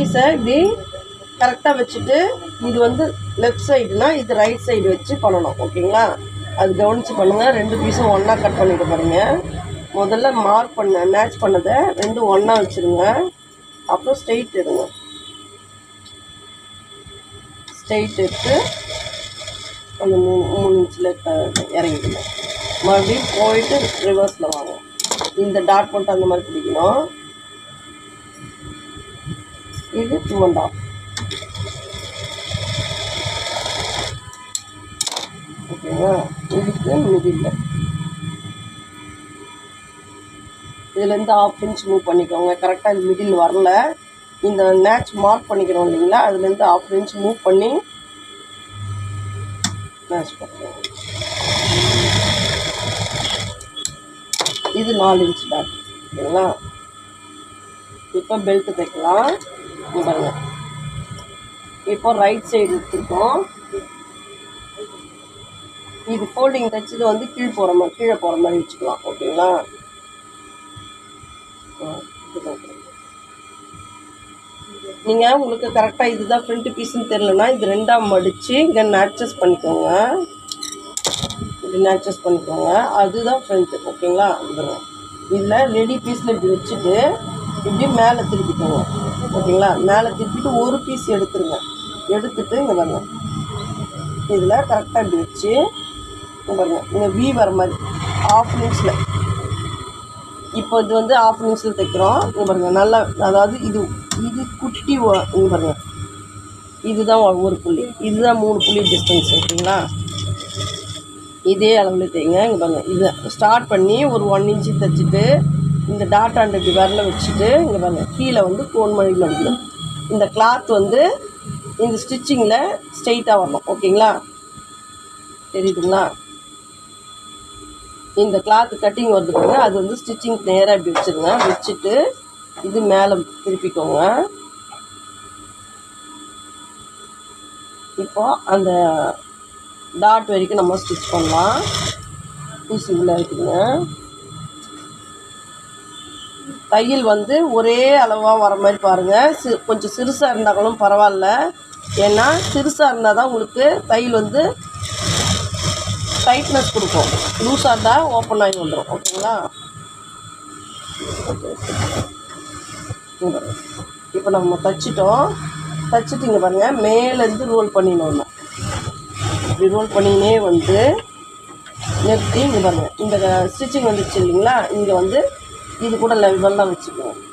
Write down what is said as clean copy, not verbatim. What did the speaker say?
பீஸை இப்படி கரெக்டாக வச்சுட்டு இது வந்து லெஃப்ட் சைடுனா இது ரைட் சைடு வச்சு பண்ணணும். ஓகேங்களா? அது கவனித்து பண்ணுங்கள். 2 பீஸும் ஒன்றா கட் பண்ணிட்டு பாருங்கள். முதல்ல மார்க் மேட்ச் பண்ணதை 2 ஒன்றா வச்சுருங்க. அப்புறம் ஸ்ட்ரெயிட் எடுங்க. ஸ்ட்ரெயிட் எடுத்து அந்த 3 இன்ச்சில் இறங்கிடுங்க. மறுபடியும் போயிட்டு ரிவர்ஸில் வாங்க. இந்த டாட் மட்டும் அந்த மாதிரி பிடிக்கணும். இது 2 1/2. ஓகேங்களா? இதுக்கு மிடில் இதுலேருந்து 1/2 இன்ச் மூவ் பண்ணிக்கோங்க. கரெக்டாக இது மிடில் வரல. இந்த மேட்ச் மார்க் பண்ணிக்கிறோம் இல்லைங்களா, அதுலேருந்து 1/2 இன்ச் மூவ் பண்ணி மேட்ச் பண்ணுறோம். இது 4 இன்ச் டாட். ஓகேங்களா? இப்போ பெல்ட்டு தைக்கலாம். பாருங்க, இப்போ ரைட் சைடு எடுத்துருக்கோம். இது ஃபோல்டிங் தைச்சது வந்து கீழே போகிற மாதிரி வச்சுக்கலாம். ஓகேங்களா? நீங்கள் உங்களுக்கு கரெக்டாக இதுதான் ஃப்ரண்ட் பீஸ்ன்னு தெரிலனா இது 2ஆக மடித்து இங்கே அட்ஜஸ்ட் பண்ணிக்கோங்க. இப்படி அட்ஜஸ்ட் பண்ணிக்கோங்க. அதுதான் ஃப்ரண்ட்டு. ஓகேங்களா? இதுங்க இதில் ரெடி பீஸில் இப்படி வச்சுட்டு இப்படி மேலே திருப்பிக்கோங்க. ஓகேங்களா? மேலே திருப்பிட்டு ஒரு பீஸ் எடுத்துருங்க. எடுத்துட்டு இங்கே பாருங்க, இதில் கரெக்டாக இப்படி வச்சு இங்கே பாருங்க, இங்கே வி வர மாதிரி 1/2 இன்ச்சில். இப்போ இது வந்து 1/2 இன்ச்சில் தைக்கிறோம். இங்கே பாருங்கள் நல்லா, அதாவது இது குட்டி இங்கே பாருங்கள், இதுதான் ஒரு புள்ளி, இதுதான் 3 புள்ளி டிஸ்டன்ஸ். ஓகேங்களா? இதே அளவில் தைங்க. இங்கே பாருங்கள், இதை ஸ்டார்ட் பண்ணி ஒரு 1 இன்ச்சு தைச்சிட்டு இந்த டாட் அண்ட் இப்படி வரல வச்சுட்டு இங்கே பாருங்கள், கீழே வந்து கோன் மாதிரி மடிக்கணும். இந்த கிளாத் வந்து இந்த ஸ்டிச்சிங்கில் ஸ்ட்ரெயிட்டாக வரணும். ஓகேங்களா? தெரியுதுங்களா? இந்த கிளாத்து கட்டிங் வருதுங்க, அது வந்து ஸ்டிச்சிங் நேராக இப்படி வச்சுருங்க. வச்சுட்டு இது மேலே திருப்பிக்கோங்க. இப்போ அந்த டாட் வரைக்கும் நம்ம ஸ்டிச் பண்ணலாம். பீஸ் உள்ளே இருக்குதுங்க. தையல் வந்து ஒரே அளவாக வர மாதிரி பாருங்கள். கொஞ்சம் சிறுசாக இருந்தாலும் பரவாயில்ல. ஏன்னா சிறுசாக இருந்தால் தான் உங்களுக்கு தையல் வந்து டைட்னஸ் கொடுக்கும். லூஸாக இருந்தால் ஓப்பன் ஆகி வந்துடும். ஓகேங்களா? இப்போ நம்ம தைச்சிட்டோம். தைச்சிட்டு இங்கே பாருங்கள், மேலேருந்து ரோல் பண்ணிடணும். இப்படி ரோல் பண்ணினே வந்து நிறுத்தி இங்கே பாருங்கள், இந்த ஸ்டிச்சிங் வந்துச்சு இல்லைங்களா, இங்கே வந்து இது கூட லெவல்லாம் வச்சுக்குவோம்.